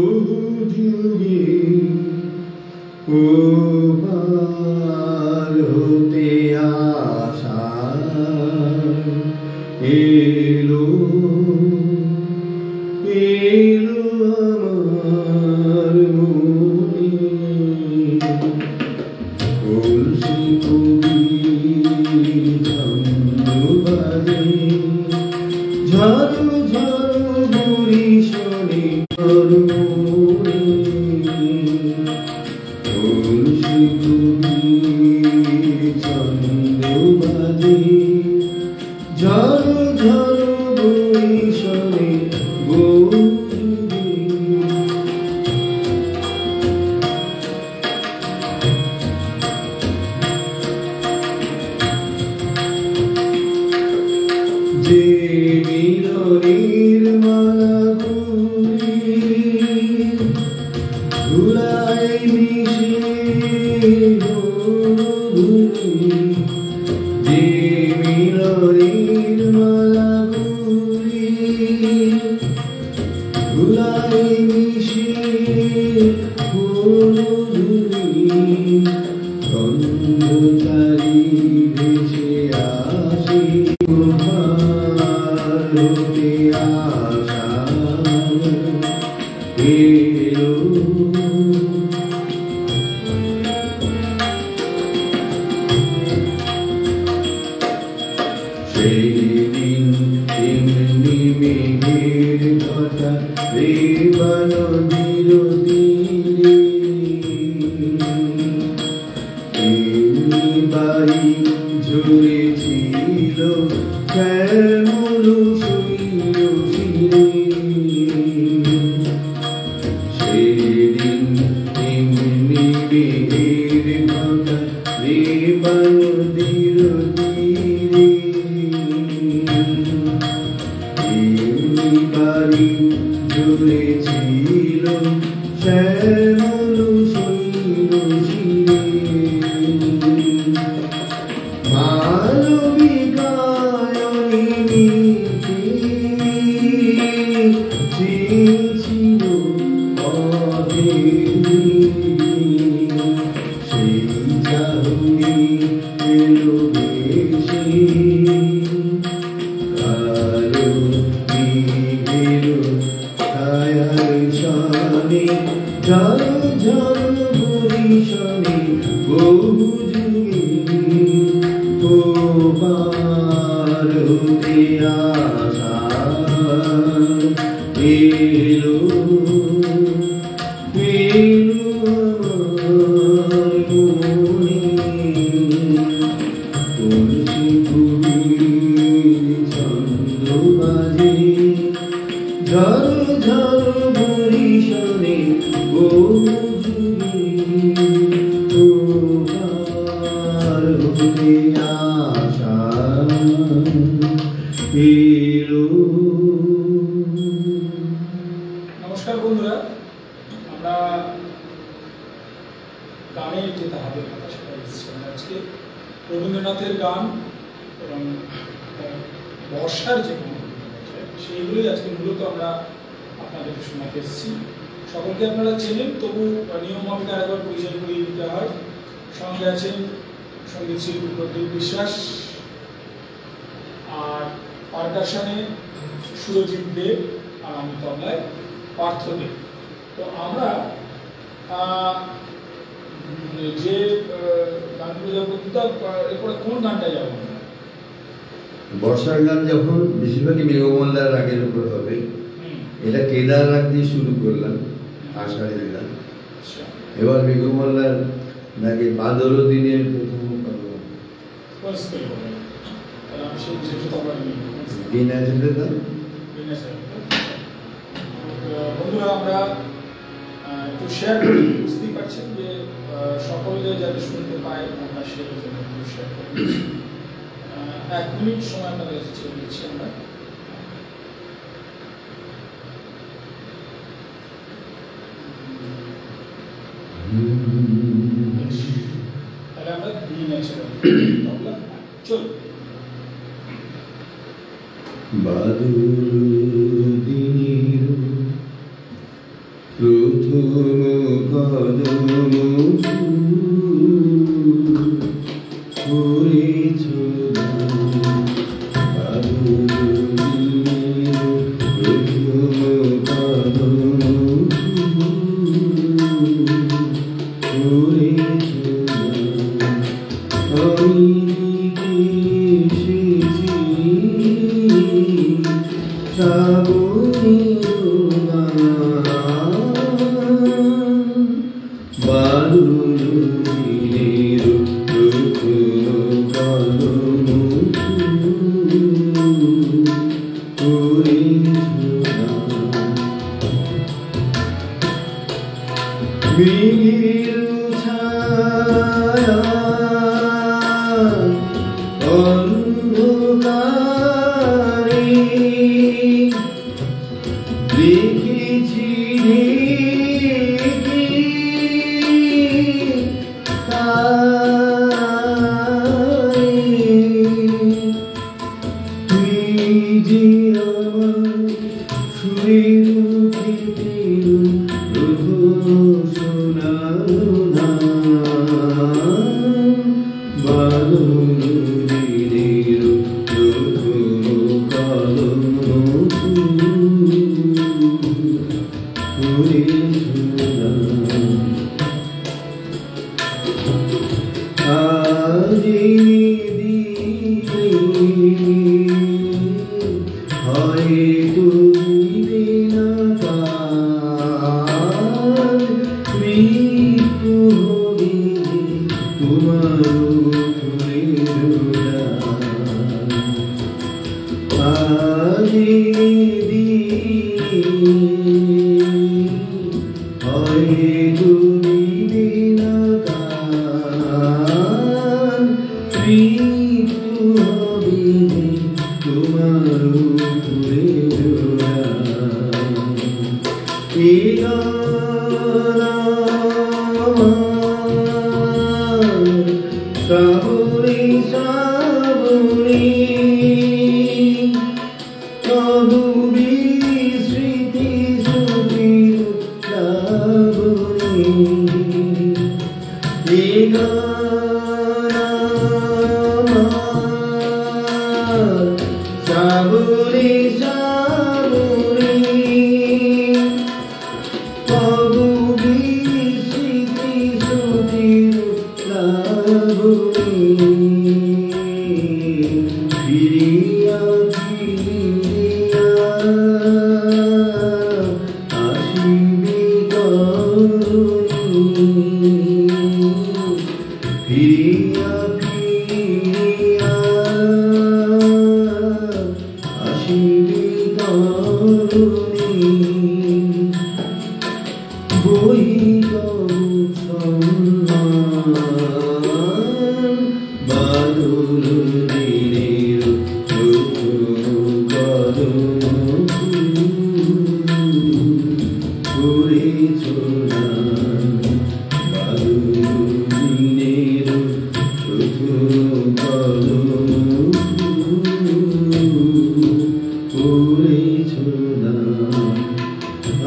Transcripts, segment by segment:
বুঝুগি ও হতে আসা এলো এলো আমার মনে তুলসী কবি ছন্দবাদে ঝড় ঝড় বুড়ি শোনে তুলসী কবি ছন্দবাদে ঝড় ঝড় বুড়ি শোনে যে মিলনের মালা ধুলায় মিশে যে মিলনের মালা ধুলায় মিশে গন্ধকারী ভেসে আসে হতে আসা এলো সেদিন এমনি মেঘের কথা রেবা নদীর তীরে এমনি বাড়ি ঝরেছিল শ্যামল সেদিন এমনি মেঘের কথা রেবা নদীর তীরে এমনি বাড়ি ঝরেছিল শ্যামল মালবিকায়নী ছিল সেই চাহুনি এলো বেশি কালো মেঘের ছায়ার সনে ঝড় ঝড় বরিশনে বহু পার হতে আসা এলো এলো আমার মনে তুলসী কবি ছন্দবাদে ঝড় ঝড় বরিশনে হতে আসা এলো। নমস্কার বন্ধুরা, আমরা গানের যে তাহাদের কথা সেটা এসেছি আজকে রবীন্দ্রনাথের গান এবং বর্ষার যে গান সেইগুলোই আজকে মূলত আমরা আপনাদেরকে শোনাতে এসেছি। সকলকে আপনারা চেনেন, তবু নিয়ম মাফিক আরেকবার পরিচয় করিয়ে দিতে হয়। সঙ্গে আছেন সঙ্গীত শিল্পী প্রদীপ বিশ্বাস, আর পারকাশনে সুরজিৎ দেব, আর আমি তবলায় পার্থ দেব। তো আমরা যে গানগুলো যাবো, এরপরে কোন গানটা যাবো? বর্ষার গান যখন বেশিরভাগই মেঘমল্লার রাগের উপর হবে, এটা কেদার রাগ দিয়ে শুরু করলাম, আষাঢ়ের গান। এবার মেঘমল্লার রাগে বাদল দিনের প্রথম বন্ধুরা, আমরা একটু শেয়ার করি, বুঝতেই পারছেন যে সকলে যাতে শুনতে পায় আমরা সেই জন্য শেয়ার করি। 1 মিনিট সময় আপনাদের কাছে ছেড়ে দিচ্ছি আমরা। তাহলে আমরা দিন আছে চল। বাদল দিনের প্রথম কদম করেছ বাদল দিনের প্রথম কদম করেছ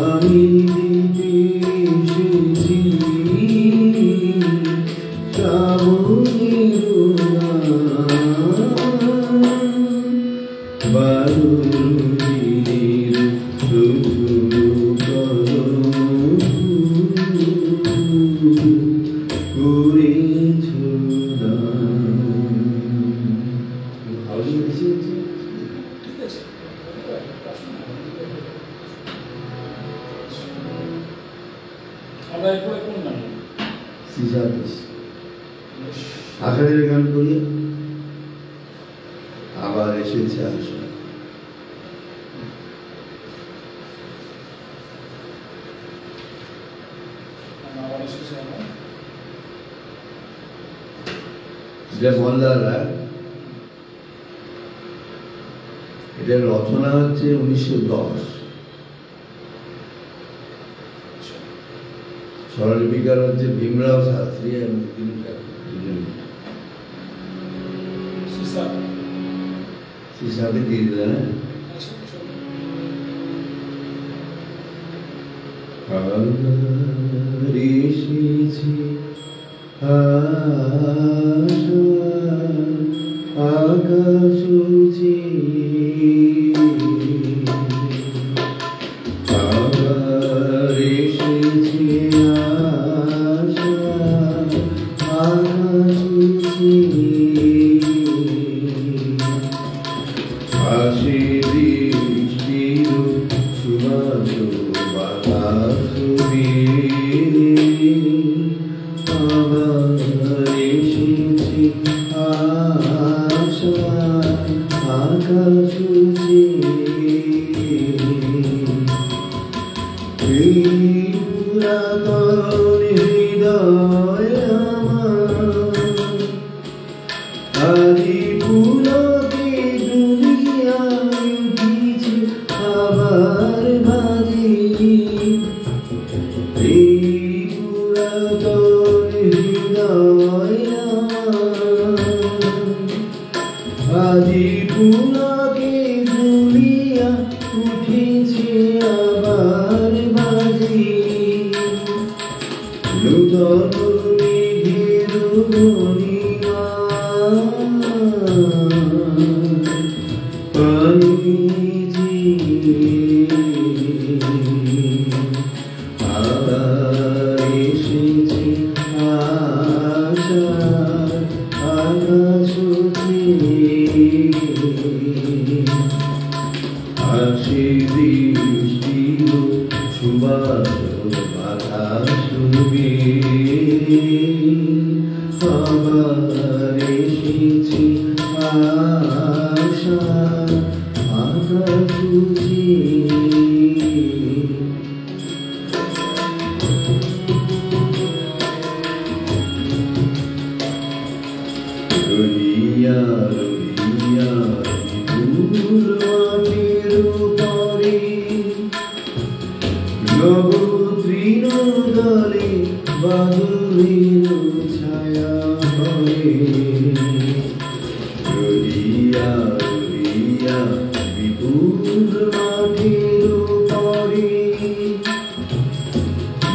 আমি আষাঢ়ের গান করি আবার এসেছে আষাঢ় মল্লার রায় এটার রচনা হচ্ছে 1910 স্বরলিপিকার হচ্ছে ভীমরাও শাস্ত্রী এবং সিসাতে দিয়ে দিলেন। এসেছে আশা আকাশ আবার এসেছে আশা আকাশ আসে বৃষ্টির সুবাস বাতাস আবার এসেছে আশা আকাশ এই পুরাতন হৃদয় আমার আদি পুলকে দুনিয়ায় উঠিছে আবার বাজে এই পুরাতন হৃদয় আদি পুলকে দুনিয়া উঠিছে আবার বাজে নূতন মেঘের মণিমা আবার এসেছে আশা আকাশ আসে বৃষ্টির সুবাস বাতাস আবার এসেছে আশা আকাশ রহিয়া রহিয়া দূর মাটির পরে নব তৃণ দলে বাদুরের ছায়া পড়ে রহিয়া রহিয়া বিপুল মাটির পরে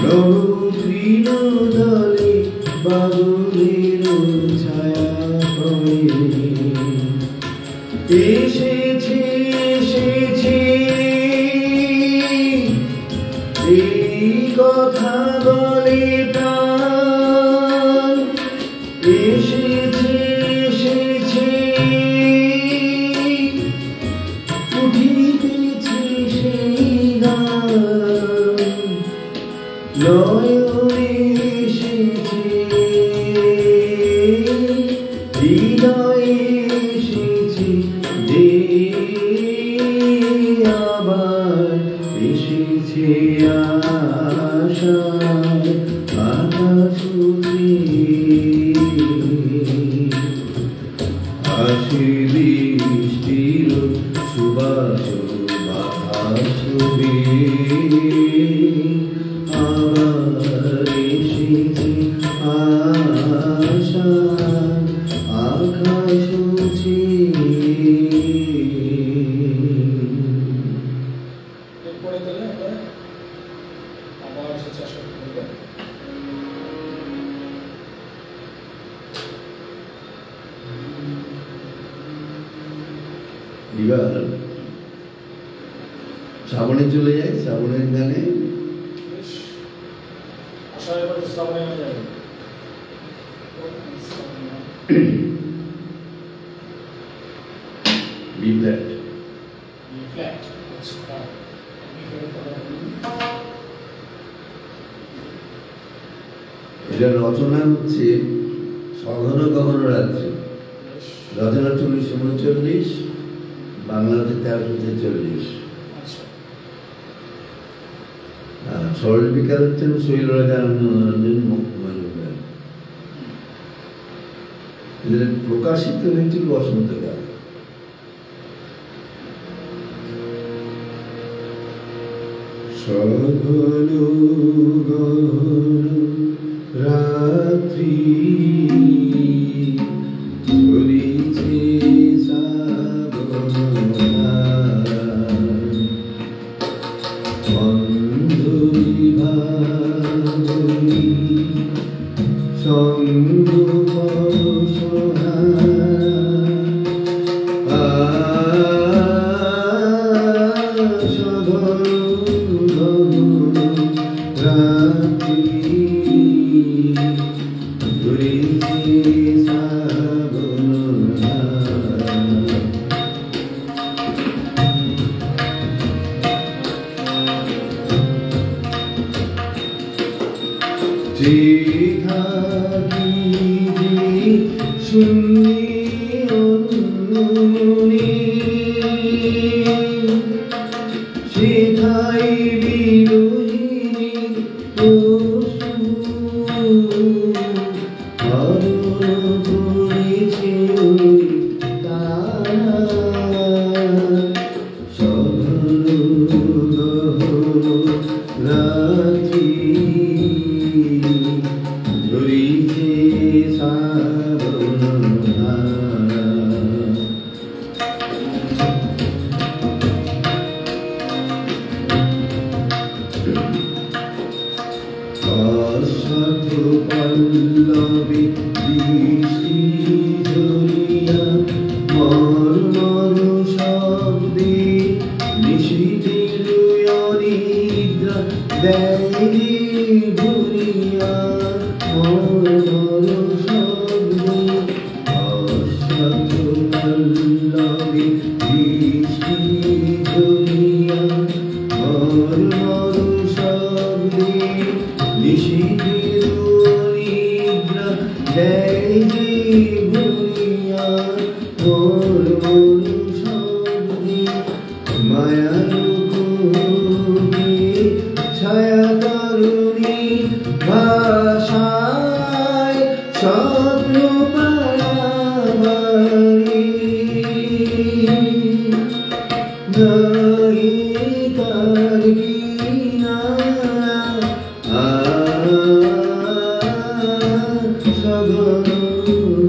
নব তৃণ দলে বাদুরের ছায়া পড়ে এসেছে এসেছে এই কথা বলে প্রাণ এসেছে এসেছে উঠিতেছে সেই গান নয়নে এসেছে হৃদয়ে এসেছে যে আবার এসেছে আশা আকাশ আসে বৃষ্টির সুবাস বাতাস আবার এসেছে আশা আকাশ এরপরে তাহলে আমরা আবার চেষ্টা করব। এবার শ্রাবণে চলে যায় শ্রাবণের গানে বেশ আশা এবার শ্রাবণে হয়ে যাবে। বি ফ্ল্যাট ফ্ল্যাট আচ্ছা এটা রচনা হচ্ছে সঘন গহন রাত্রি রচনা 1939 বাংলাতে 1346 সরল বিকার হচ্ছেন শৈলরাজানন্দের মজুমদার এদের প্রকাশিত হয়েছিল বসন্তকাল সঘন গহন রাত্রি ঝরিছে শ্রাবণ অন্ধ বিভা শুনি অনুমনি সেথায় বিরোহিণী পল্লবী বৃষ্টি ঝরিয়া মর মর শব্দে নিশীথের অনিদ্রা দেয় ভুলিয়া মর মর শব্দে অশ্বত্থ পল্লবী বৃষ্টি ঝরিয়া মর মর শব্দে নিশীথের অনিদ্রা দেয় ভুলিয়া মর মর শব্দে মায়ার কোলে ছায়া তরুণী ভাষায় স্বপ্ন পাড়াবাড়ি নায়িকার কিনারা সগন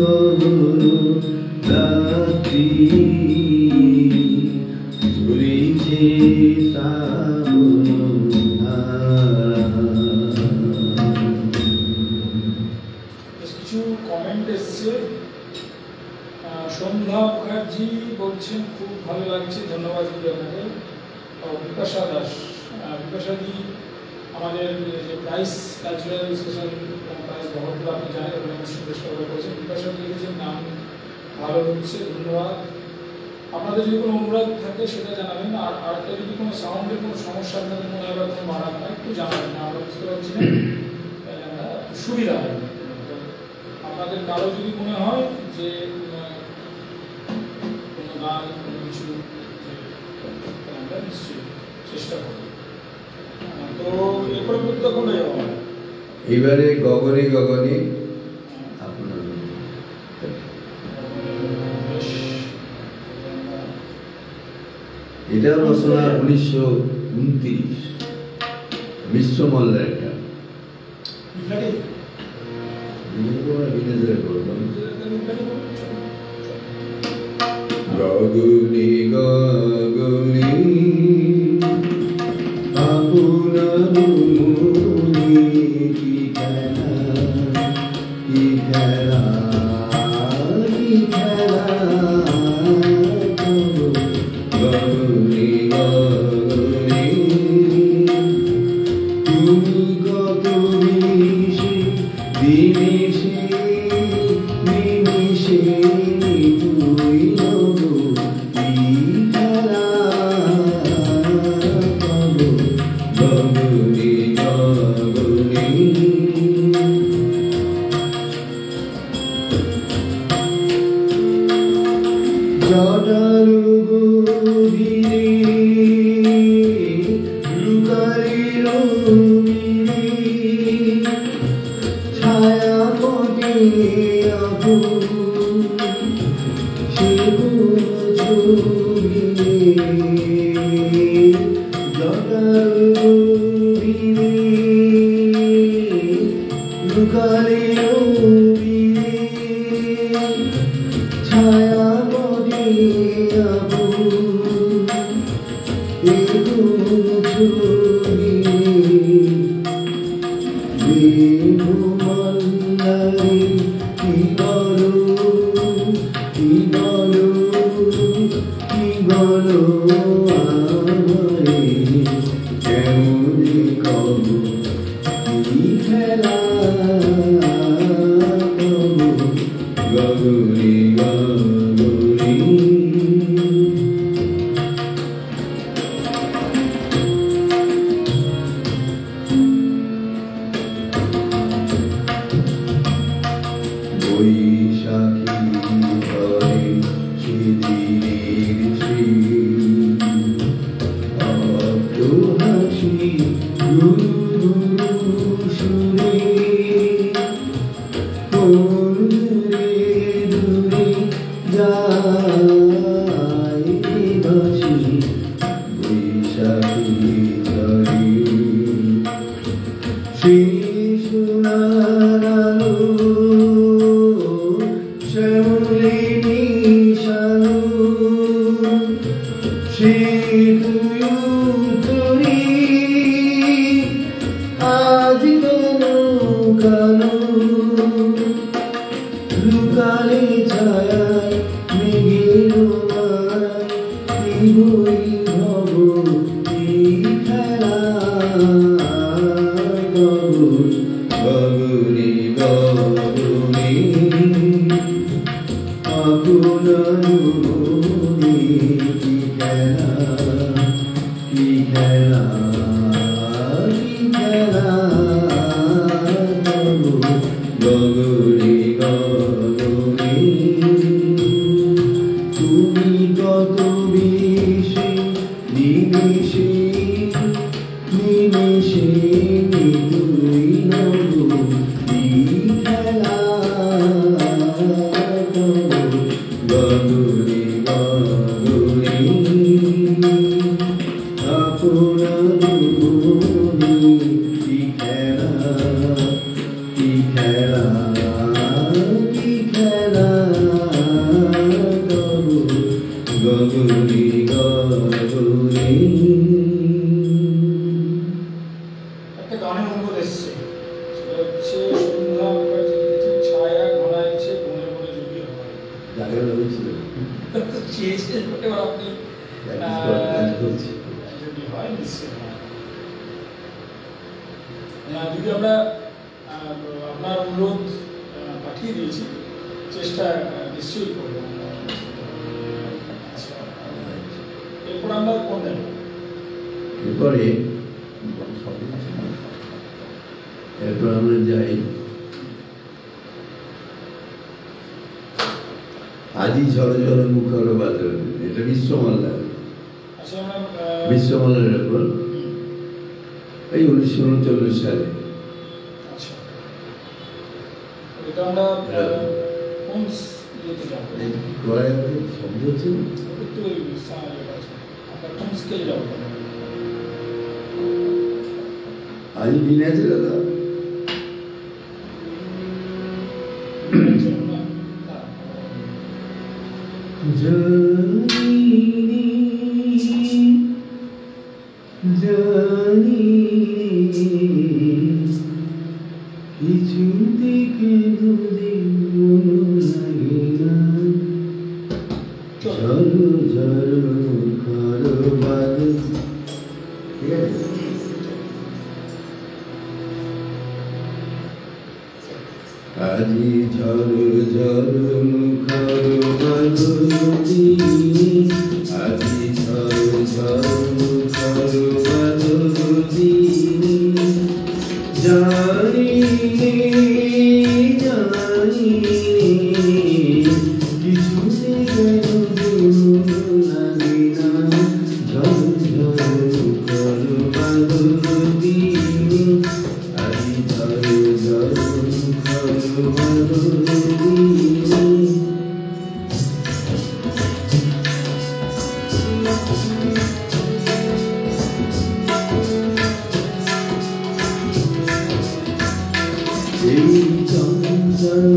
গগন রাত্রি ঝুরিছে শ্রাবণ কিছু কমেন্ট এসছে। সন্ধ্যা মুখার্জি বলছেন খুব ভালো লাগছে, ধন্যবাদ দিদি আপনাকে। বিপাশা দাস, বিপাশাদি আমাদের যে প্রাইস কালচারাল সোশ্যাল প্রাইস বহরগুলো আপনি জানেন, ওখানে নিশ্চয়ই চেষ্টা করে করেছেন। বিপাশা লিখেছেন নাম ভালো হচ্ছে, ধন্যবাদ। আপনাদের যদি কোনো অনুরোধ থাকে সেটা জানাবেন। আর আরেকটা যদি কোনো সাউন্ডের কোনো সমস্যা আপনাদের মনে হয় বা কোনো বাড়ান হয় একটু জানাবেন, না আমরা বুঝতে পারছি না, তাহলে আমরা সুবিধা হয়। আপনাদের কারো যদি মনে হয় যে কোনো গান কোনো কিছু, আমরা নিশ্চয়ই চেষ্টা করব। তো এরপরে বুদ্ধ কোন যাবো? এবারে গগনে গগনে আপনার এটা রচনা 1929 মিশ্র মল্লের একটা গগনে গগনে আপনার মনে কি খেলা কি খেলা কি খেলা গগনে গগনে তুমি কত নিশে দিনেশে নিমিষে নিতুই নব কি খেলা গগনে গগনে জটার গভীরে লুকাইল ছায়া পদে আপু সে ছবি জটার গভীরে লুকাইল ছায়া পদে আপু মল্লারে কি বলো কি বলো কি বলো আমারে কেমন কব কি খেলা কব গগনে গগনে বৈশাখী শ্যামলে নিশানো সে তুই উত্তরি আজ কেন কালো লুকালে ছায়ায় মেঘের মায় কি বই ভব এই খেলা গগন গগনে গগনে আগুন আগুনে কি খেলা কি খেলা কি খেলা গগনে গগনে তুমি কত বেশি নিমেষে নিমেষে তুই নব কি খেলা গগনে গগনে আপনার মনে কি খেলা কি খেলা কি খেলা গগনে গগনে একটা গানের অনুরোধ এসছে, সেটা হচ্ছে সন্ধ্যা মুখার্জি লিখেছেন, ছায়া ঘনাইছে বনে বনে যদি হয়। জায়গা রয়েছিল চেয়েছেন, এবার আপনি করছি যদি হয় নিশ্চয় হয়। যদি আমরা আপনার অনুরোধ পাঠিয়ে দিয়েছি, চেষ্টা নিশ্চয়ই করবো। আচ্ছা, এরপর আমরা কোন দেব? এরপরে এরপর আমরা যাই আজি ঝড় ঝড় মুখর বাদল, এটা বিশ্বমল্লার আচ্ছা, আমরা বিশ্বমল্লার রেকর এই 1939 সালে। আচ্ছা, এটা আমরা কোন ইয়েতে যাবো? গলায় শব্দ হচ্ছে না? একটু ওই আমরা কোন স্কেলে যাবো? আজি দিন আছে দাদা, জানি জানি কিছুতে কেন মন লাগে না, ঝড় ঝড় মুখর বাদল। ঠিক আছে, আজি ঝড় ঝড় মুখর বাদল দিনে, আজি ঝড় ঝড় মুখর বাদল দিনে, জানি জানি কিছুতে কেন মন লাগে না, ঝড় ঝড় মুখর বাদল দিনে, আজি ঝড় ঝড় মুখর বাদল দিনে। এই চঞ্চল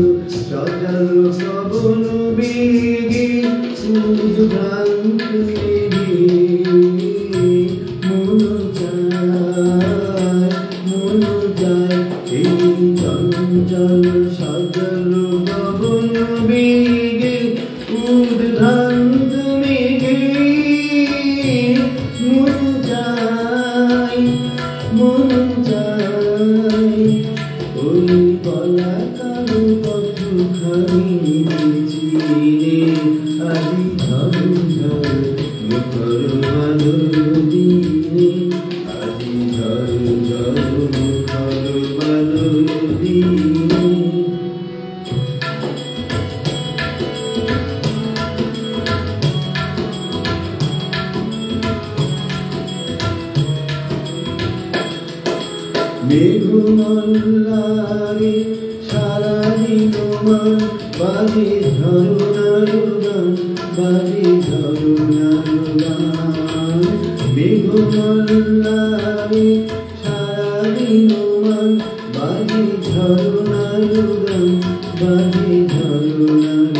সজল পবন বেগে উদ্ভ্রান্ত মেঘে মন যায়। এই চঞ্চল সজল পবন বেগে উদ্ভ্রান্ত মেঘে মন যায়। ওই বলা কারো কতখানি চিনে, আজি ঝড় ঝড় মুখর বাদল দিনে, আজি ঝড় ঝড় মুখর বাদল দিনে। মেঘমল্লারে সারাদিন মান বাজে ঝরনার গান, বাজে ঝরনার গান। মেঘমল্লারে সারাদিন মান বাজে ঝরনার গান, বাজে ঝরনার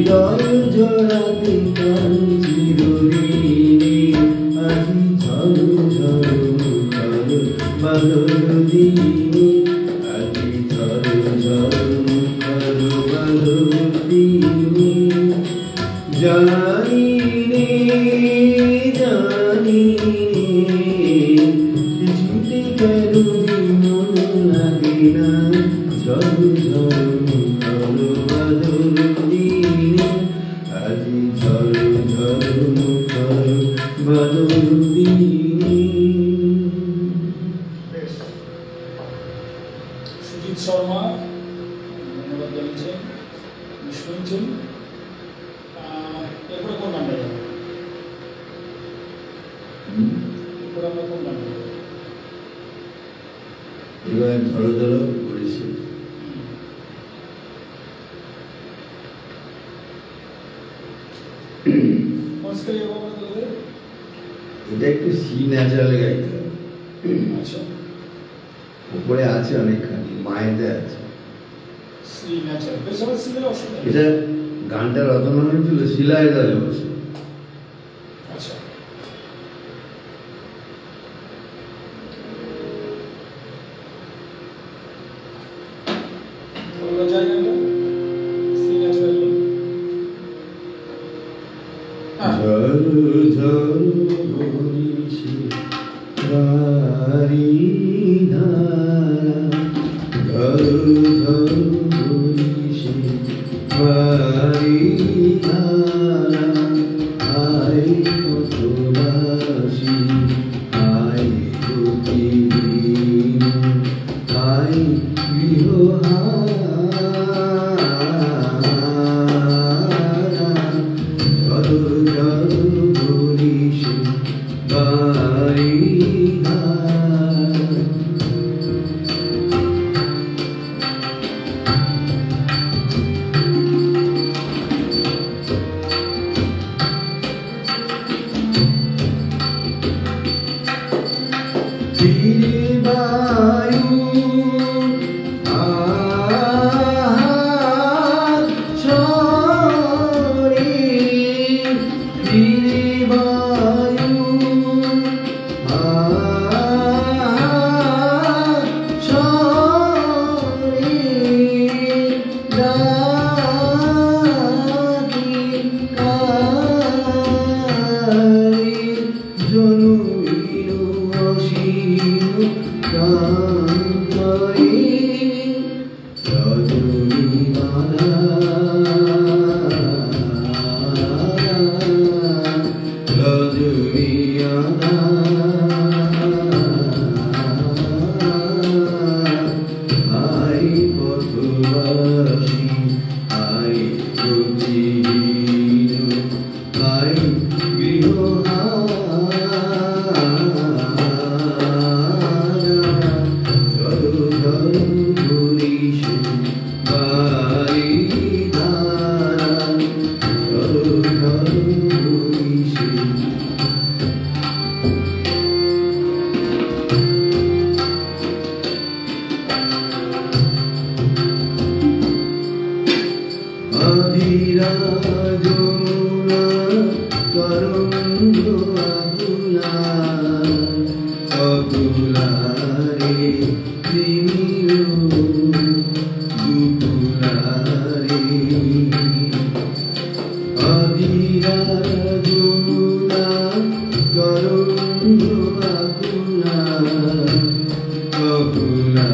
হৃদয় জড়াতে কাঁদছি রবিনে আজি ঝড় ঝড় মুখর বাদল দিনে আজি ঝড় ঝড় মুখর বাদল দিনে জানি রে জানি ছুটে গেল মন লাগে না ঝড় ঝড় মুখর বাদল দিনে আজি ঝড় ঝড় মুখর বাদল দিনে। সুজিত শর্মা ধন্যবাদ জানিয়েছেন, শুনছেন। এরপরে কোন গানটা যাবে? এরপরে আমরা কোন গানটা যাবো? এবার ধরো ধরো করেছি। এটা একটু সি ন্যাচারাল গাইতে হবে। আচ্ছা, উপরে আছে অনেকখানি, মায়েতে আছে। সি ন্যাচারাল বেশ আবার সি এর অসুবিধা নেই। এটা গানটা রচনা হয়েছিল শিলায় দলে বসে। আচ্ছা, বলা যায় গানটা সি ন্যাচারাল। ঝড় ঝড় বরিশে বারি ধারা ঝড় ঝড় বরিশে বারি ধারা আয় কতবাসী আয় প্রতিদিন আয় গৃহহারা ঝড় ঝড় বরিশে বারি ধারা। ফিরে বায়ু আহার ছড়ে ফিরে বায়ু আহার ছড়ে ডাকি কারে জনমীর অসীম প্রান্তরে রজনীমালা রজনীমালা আই পথবাসী আই প্রতিদিন আই গৃহহারা ঝড় ঝড় বরিশে বারি ধারা ঝড় ঝড় বরিশে। আধিরা যমুনা তরঙ্গ আকুলা আকুলা রে তিমির দুকুলা রে আধিরা যমুনা তরঙ্গ আকুলা আকুলা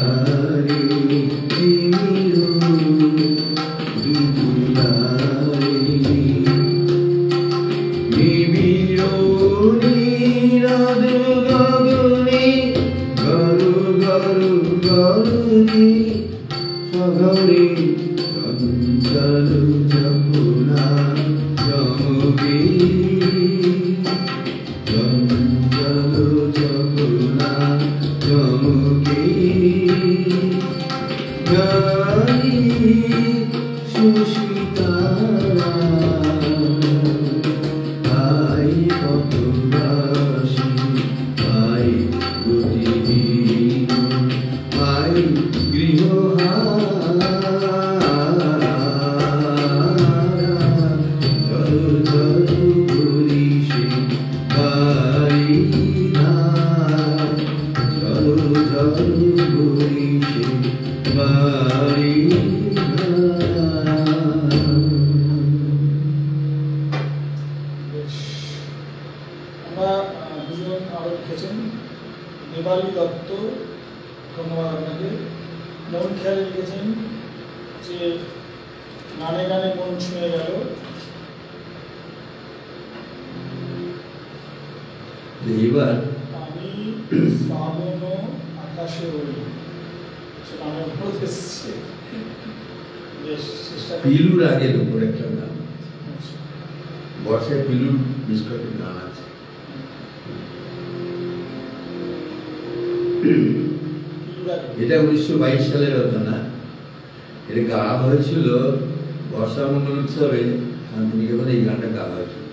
রে তিমির নিবিড় নীরদ গগনে গরু গরু গরুনি সঘরে চঞ্চল চকুলা চমকে চঞ্চল চকুলা চমকে গানি সুশীতারা আই কতবাসী আই প্রতিদিন আই গৃহহারা বাড়ি আমরা দুজন আরো লিখেছেন দেবালী দত্ত, ধন্যবাদ আপনাকে। মন খেয়াল লিখেছেন যে গানে গানে মন ছুঁয়ে গেল। এবার আমি শ্রাবণ আকাশে রইল, সেটা আমার অনুরোধ এসছে। বেশ চেষ্টা করি। পিলুর আগের উপর একটা গান, বর্ষায় পিলুর বিস্কুটের গান আছে। এটা 1922 সালের রচনা। এটা গাওয়া হয়েছিল বর্ষা মঙ্গল উৎসবে, শান্তিনিকেতনে এই গানটা গাওয়া হয়েছিল।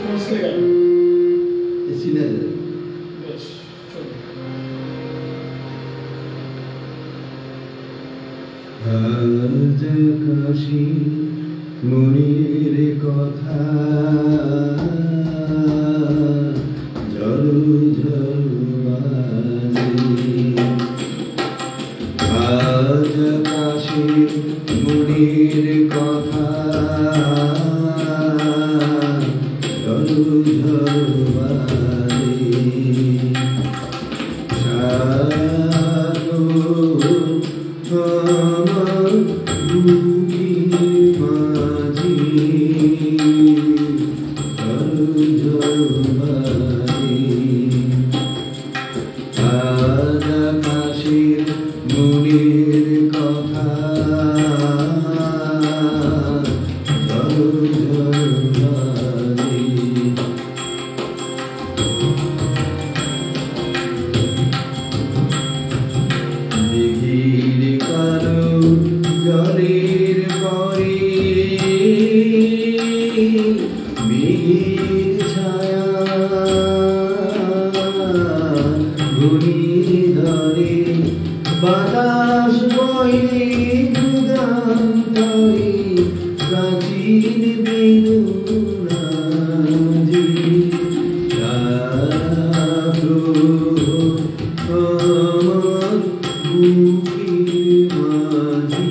মুছলে গেল। বেশ, চলুন। আজ আকাশে মনের কথা ঝরু ঝরু বাজে। আজ আকাশে মনের কথা ঝরু ঝরু বাজে। সাধু আমার বুকের মাঝে ঝরু ঝরু বাজে। আজ আকাশের মনের কথা ঝরু ঝরু বাজে। দিঘির কালো জলের পরে মেঘের ছায়া ঘুরিয়ে ধরে বাতাস বয়ে যুগান্তরে প্রাচীন বেদনাজি। আমার বুকের মাঝে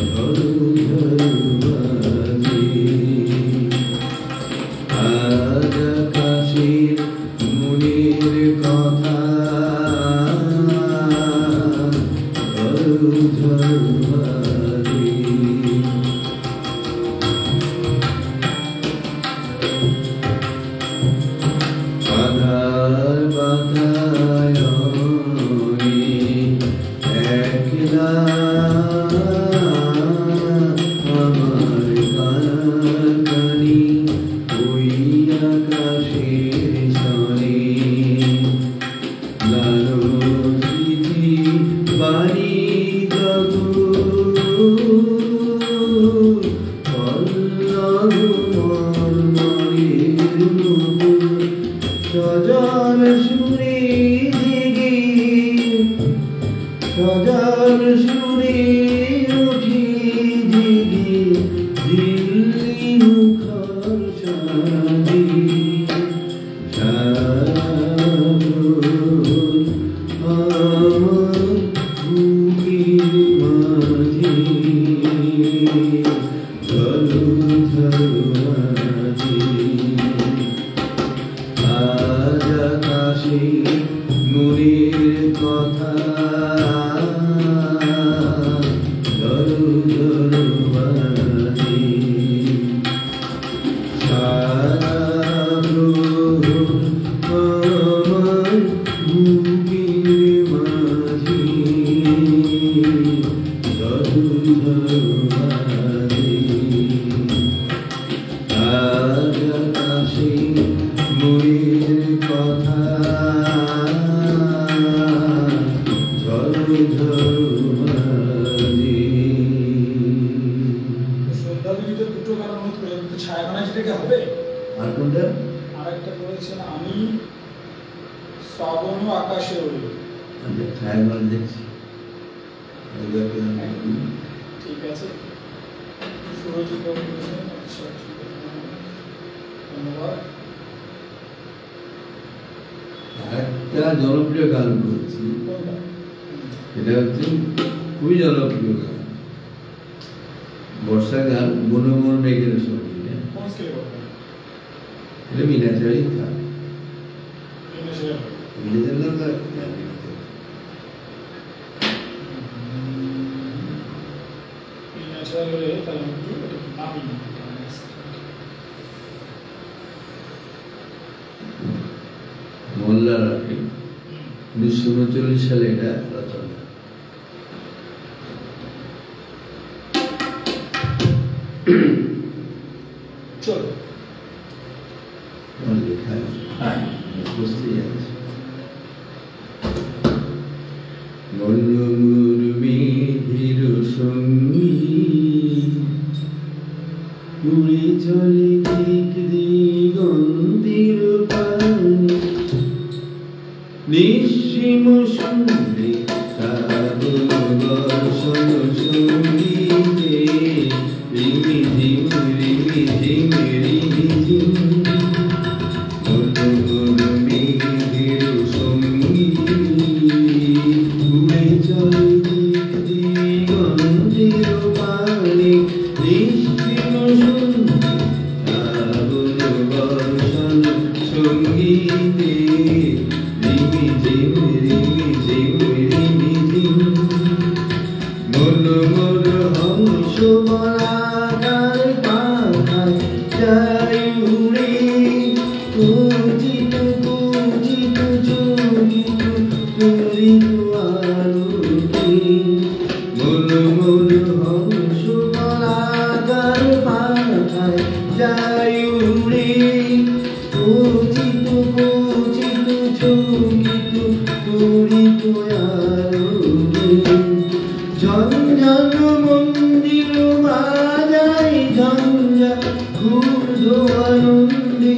ঝরু ঝরু বাজে। আজ আকাশের মনের কথা ঝরু ঝরু বাজে। আধার বাতায়নে একলা আমার কানাকানি ওই আকাশের সনে। লালন স্মৃতি বাণী যত পল্লব মর্মরের মতো সজল সুরে জেগে সজল সুরে উঠে জেগে দিল্লি মুখর সাজে। আমার বুকের মাঝে ঝরু ঝরু বাজে। আজ আকাশে মনের কথা ঝরু ঝরু বাজে। সারা আমার বুকের মাঝে ঝরু ঝরু বাজে। দাদু যদি দুটো গান অনুরোধ করে দুটো ছায়াখানা যেটাকে হবে। আর কোনটা? আরেকটা করেছেন আমি শ্রাবণ আকাশে ওই। আচ্ছা ছায়াখানা দেখছি। ঠিক আছে, সুরজিৎ বাবু বলেছেন। আচ্ছা ঠিক আছে, ধন্যবাদ। একটা জনপ্রিয় গান করেছি, কোনটা? এটা হচ্ছে খুবই জনপ্রিয় গান, বর্ষা গান, মনোমন মেঘের সঙ্গে। কোন স্কেলে করবেন? এটা মিনাচারি গান, ইংলিশে মিনাচার নাম না ন্যাচারাল হলে তাহলে একটু নামি মোল্লা রাখে 1939 সালে এটা রচনা। চলো লেখা বুঝতেই আছে। মনোমুরমির সঙ্গী উড়ে চলে দিক দিগন্তের পানে, নিঃসীম শুনলে শ্রাবণ বর্ষণ সঙ্গীতে রিমি ঝিম রিমি ঝিম রিমি ঝিম। মনোমুরমির সঙ্গী উড়ে চলে দিক দিগন্তের পানে, নিঃসীম শুনলে শ্রাবণ বর্ষণ সঙ্গীতে রিমি ঝিম রিমি ঝিম রিমি ঝিম। মন মন হংস বলাকার পাখায় যায় উড়ে, কুঞ্চিত কুঞ্চিত চকিত তরিত আলোকে। মন মন হংস বলাকার পাখায় যায় উড়ে, কুঞ্চিত কুঞ্চিত চকিত তরিত আলোকে। ঝঞ্ঝন মন্দির বাজায় ঝঞ্ঝা ক্ষুব্ধ আনন্দে,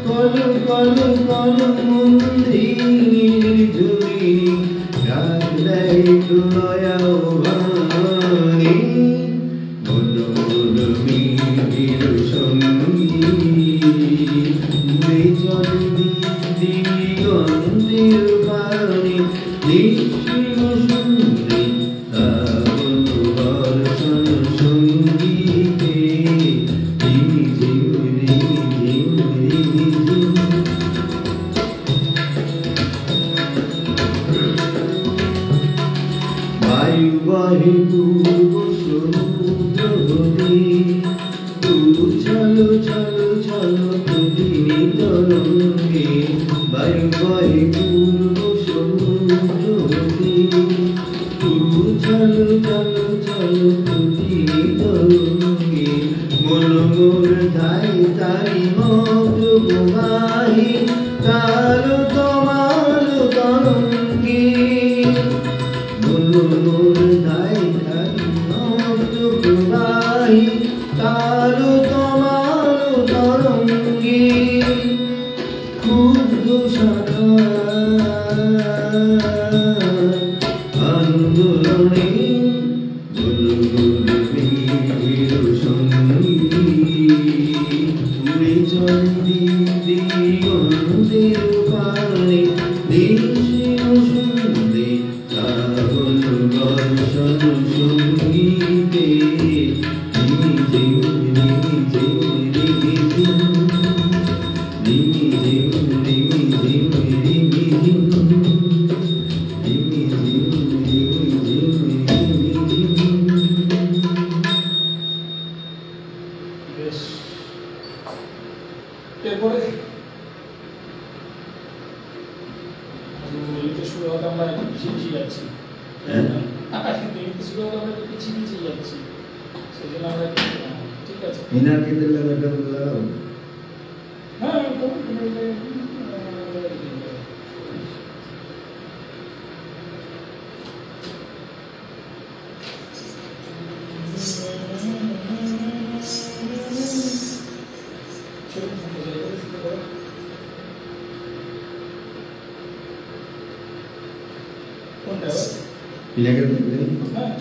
কল কল কল মন্দির ধুরি ডাক দেয় দয়া ভাঙে। মনোমুরমির সঙ্গী উড়ে চলে দিগন্তের পানে, নিঃসীম শুনলে শ্রাবণ বর্ষণ সঙ্গীতে রিমি ঝিম রিমি ঝিম রিমি ঝিম। বায়ু বহে পূর্ব সমুদ্র হতে, চলো চলো চলো প্রতিনি তরঙ্গে। বায়ু বহে পূর্ব সমুদ্র হতে, চলো চলো চলো প্রতিনি তরঙ্গে। মন মোর ধাই তাই মত প্রবাহে, কালো তোমার তরঙ্গে। মন মোর ধাই তাই মত প্রবাহে, কালো তোমার তরঙ্গে। ক্ষুব্ধ শাখা আন্দোলনে মনোমুরমির সঙ্গী উড়ে চলে দিগন্তের পানে, নিঃসীম শুনলে শ্রাবণ বর্ষণ সঙ্গীতে রিমি ঝিম রিমি ঝিম রিমি ঝিম। রিমি ঝিম রিমি ঝিম রিমি ঝিম। রিমি ঝিম রিমি ঝিম রিমি ঝিম। বেশ, এরপরে লিখতে শুরু হতে আমরা একটু পিছিয়ে যাচ্ছি। লিখতে শুরু হতে আমরা একটু পিছিয়ে যাচ্ছি, সেই জন্য আমরা ঠিক আছে। ইনাকে দিলে একটা লাগাও। হ্যাঁ পিনাকে দেখলেন হ্যাঁ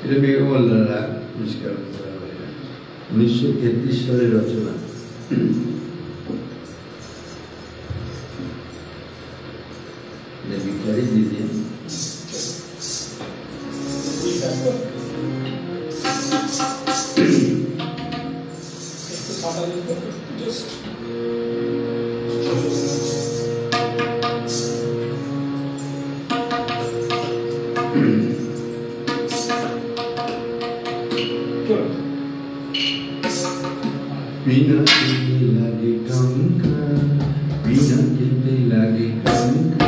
এটা বেগম মোল্লারা আবিষ্কার করা হয় 1933 সালের রচনা। ভিখারি দিদি একটু সাদা দিন জাস্ট बिना खेते लगे कंका, बिना खेते लगे कंका,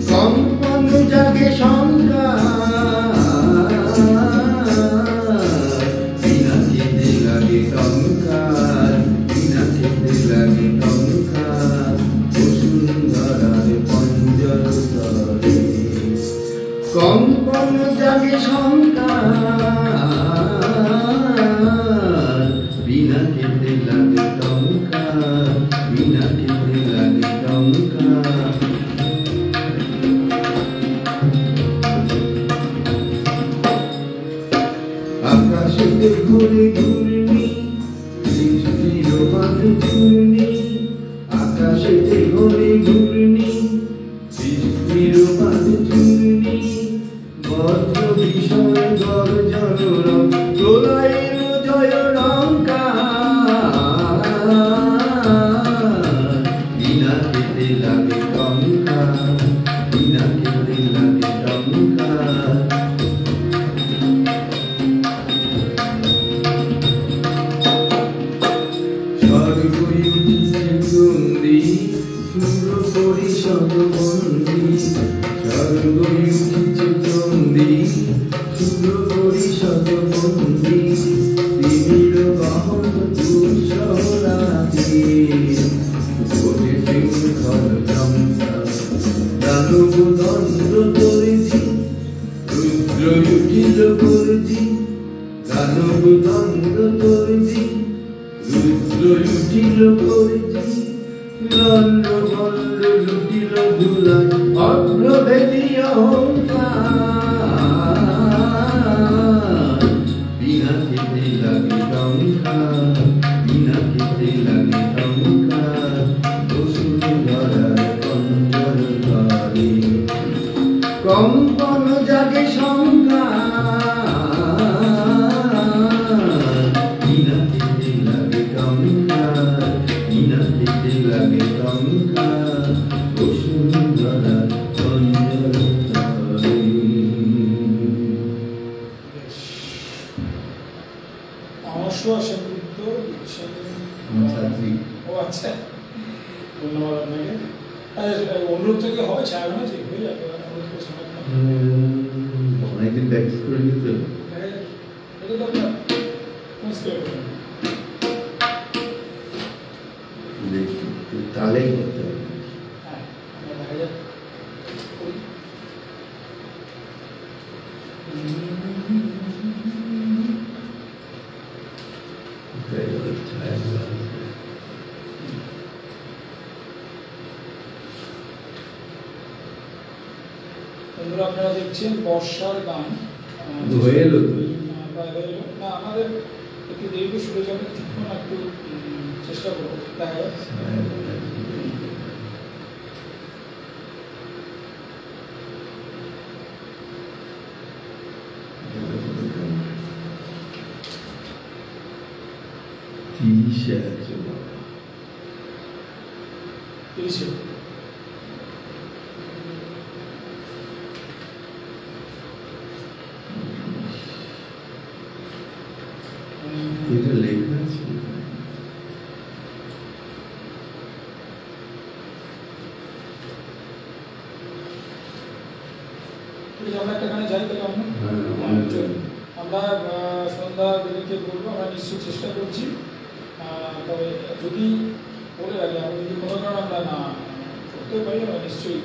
कंपन जागे शंका, बिना खेते लगे कंका, बिना खेते लगे कंका, वसुंधरार पंजर तले कंपन जागे शंका, बिना खेते लगे कंका, बिना खेते लगे कंका। आकाशे घुरे घूर्णी, सृष्टिर बाधे चूर्णी, आकाशे घुरे घूर्णी, सृष्टिर बाधे चूर्णी, বজ্র বিষয় গর্জন প্রলয়ের জয় রঙ্কার, বিনা খেতে লাগে টঙ্কা, বিনা খেতে লাগে টঙ্কা। স্বর্গই উঠিছে চন্দি সুর পরিষদ বন্দী, স্বর্গই উঠিছে চন্দি সুর পরিষদ বন্দী, তিমির বাহন দুঃসহরাধি ওঠে শৃঙ্খল চমকা, দানব দণ্ড তরিধি রুদ্র উঠিল করজি, দানব দণ্ড তরিধি রুদ্র উঠিল করজি, দণ্ড বল্ল লুটিল ধুলায় অগ্রভেদী অহংকার, বিনা খেতে লাগে টঙ্কা, বিনা খেতে লাগে টঙ্কা, বসুন্ধরার পঞ্জর তলে কম্পন জাগে শঙ্কা, বিনা খেতে লাগে টঙ্কা, বিনা খেতে লাগে টঙ্কা, বসুন্ধরার পঞ্জর তলে। অবশ্যই সেনগুপ্ত ছাত্রী ও আচ্ছা ধন্যবাদ আপনাকে। অনুরোধ থেকে হবে ছায়া আছে হয়ে যাবে অনুরোধ করে শোনার জন্য। অনেকদিন প্র্যাকটিস করে নিতে এটা তো আপনার বুঝতে পারবেন দেখি তাহলে করতে হবে। হ্যাঁ আমরা দেখা যাক করি। বন্ধুরা আপনারা দেখছেন বর্ষার গান হয়ে এলো তো? প্রায় হয়ে এলো। না আমাদের একটু দেরিতে শুরু যাবে ঠিকঠাক একটু চেষ্টা করবো দেখা যাক। তিরিশে এটা লেখা ছিল আমরা একটা গানে যাই তাহলে আমরা সন্ধ্যা দিদিকে বলবো আমরা নিশ্চয়ই চেষ্টা করছি। তবে যদি বলে রাখি আমরা যদি কোনো কারণে আমরা না করতে পারি আমরা নিশ্চয়ই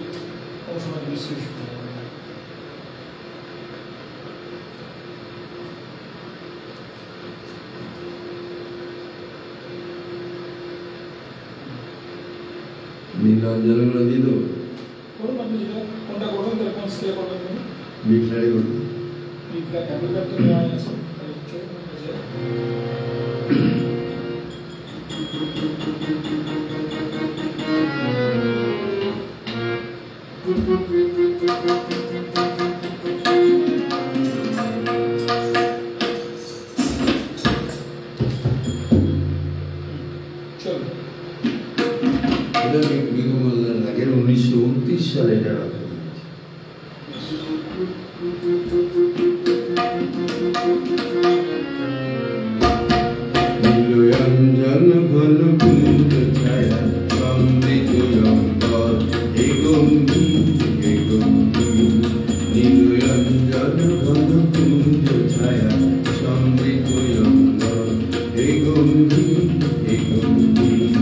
কোনো সময় নিশ্চয়ই শুনতে পারবো। নীলাঞ্জনগুলো দিয়ে দেবো, করুন আপনি যেটা কোনটা করবেন তাহলে কোন স্কেলে করবেন আপনি বিফ্লাই করবো। বিপ্লব ক্যাপিটাল তো নেওয়া আছে তাহলে চলুন যে চলুন এটা বিগু মোল্লার আগে 1929 সালে এটা রাখা হয়েছে। নীলাঞ্জন ঘন কুঞ্জ ছায়া সমৃত অম্বর হে গম্ভীর হে গম্ভীর। নীলাঞ্জন ঘন কুঞ্জ ছায়া সমৃত অম্বর হে গম্ভীর হে গম্ভীর।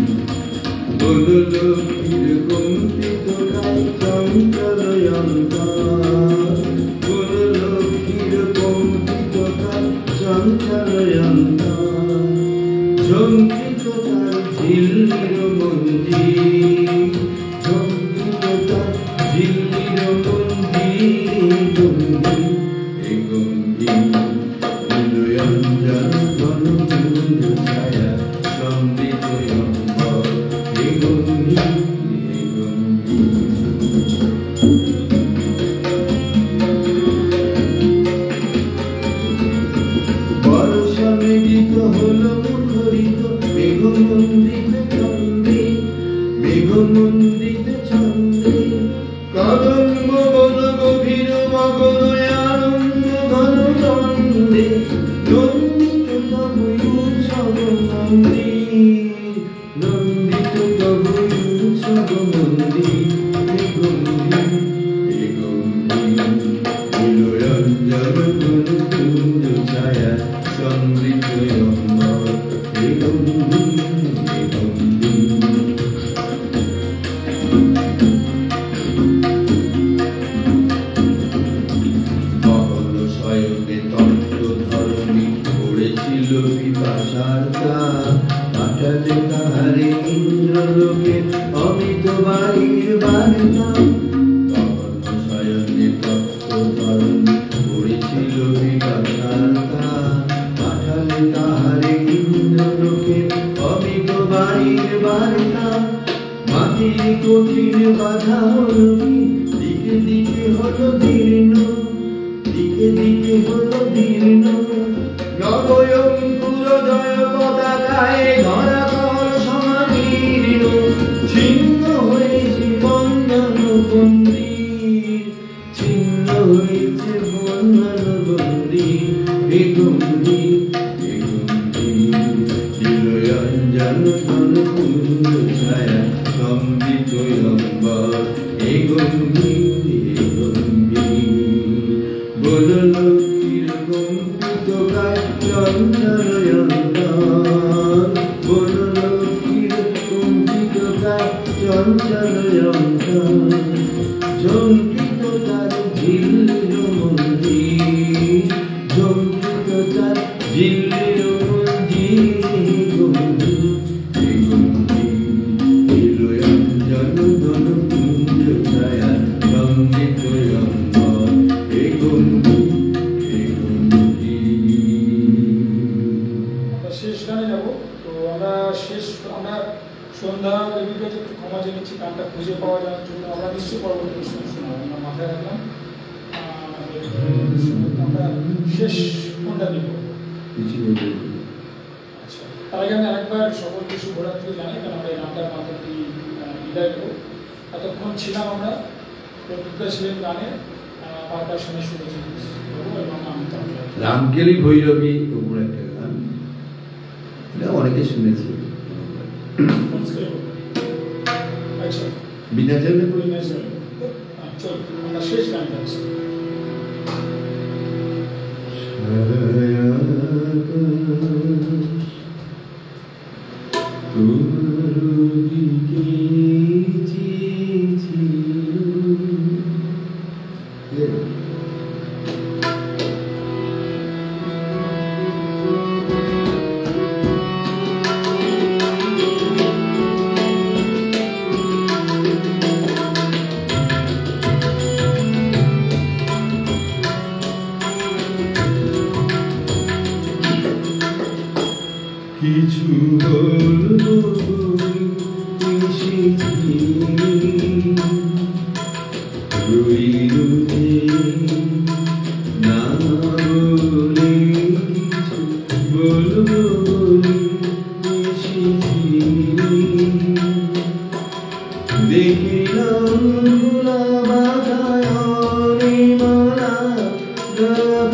বনলক্ষ্মীর কম্পিত গায়ে চঞ্চল অন্তর, বনলক্ষ্মীর কম্পিত গায়ে চঞ্চল অন্তর। ঝঙ্কিত তার ঝিল্লির মন্দির, ঝঙ্কিত তার ঝিল্লির মন্দির গম্ভীর হে গম্ভীর। নীলাঞ্জন ঘন কুঞ্জ ছায়া সমৃত অম্বর হে গম্ভীর হে গম্ভীর। বর্ষা মেঘিত হলো মুখরিত মেঘমন্ডিত ছন্দে, মেঘমন্ডিত ছন্দে। কদম্ব বন গভীর মগন আনন্দ ঘন দ্বন্দ্বে। নন্দিত তবু উৎসব মন্দির, নন্দিত তবু উৎসব মন্দির হে গম্ভীর হে গম্ভীর। নীলাঞ্জন ঘন কুঞ্জ ছায়া সমৃত অম্বর হে গম্ভীর হে গম্ভীর। মহল শয়নে তপ্ত ধরণী পড়েছিল পিপাসার প্রাণ। পাঠালে তাহারে ইন্দ্রলোকে অমিত বাড়ির বার্তা। মহল শয়নে তপ্ত ধরণী পড়েছিল পিপাসার প্রাণ। পাঠালে তাহারে ইন্দ্রলোকে অমিত বাড়ির বার্তা। মাটির কঠিন বাধা হল কি, দিকে দিকে হল দীর্ণ, দিকে দিকে হল দীর্ণ। নবয়ঙ্কুর জয় পতাকায় ধরা কল সমাদীর্ণ। ছিন্ন হয়েছে বন্ধন বন্দির, ছিন্ন হয়েছে বন্ধন বন্দির হে গম্ভীর হে গম্ভীর। নীলাঞ্জন ঘন কুঞ্জ ছায়া সমৃত অম্বর হে গম্ভীর হে গম্ভীর। বনলক্ষ্মীর কম্পিত গায়ে চঞ্চল অন্তর, বনলক্ষ্মীর কম্পিত গায়ে চঞ্চল অন্তর। ঝঙ্কিত তার ঝিল্লির মন্দির, ঝঙ্কিত তার ঝিল্লির মন্দির হে গম্ভীর হে গম্ভীর। নীলাঞ্জন ঘন কুঞ্জ ছায়া সমৃত অম্বর হে গম্ভীর হে গম্ভীর। আমরা শেষ গানে যাব। তো আমরা সন্ধ্যা লেবির কাছে একটু ক্ষমা জেনেছি গানটা খুঁজে পাওয়া যাওয়ার জন্য। আমরা নিশ্চয়ই পরবর্তী শোনাবো, আমরা মাথায় রাখলাম। আমরা শেষ কোনটা দিব? কিছু বলতে আচ্ছা, তার আগে আমি আরেকবার সকলকে শুভরাত্রি জানাই, কারণ আমরা এই গানটার মাধ্যমে বিদায় দেবো। এতক্ষণ ছিলাম আমরা, প্রতিজ্ঞা ছিলেন গানে, পারকাশনে শুনেছি এবং আমি রামকেলি ভৈরবী ওপর একটা গান, এটা অনেকে শুনেছে। আচ্ছা বিনা চাইলে চল আমরা শেষ গান গাচ্ছি। We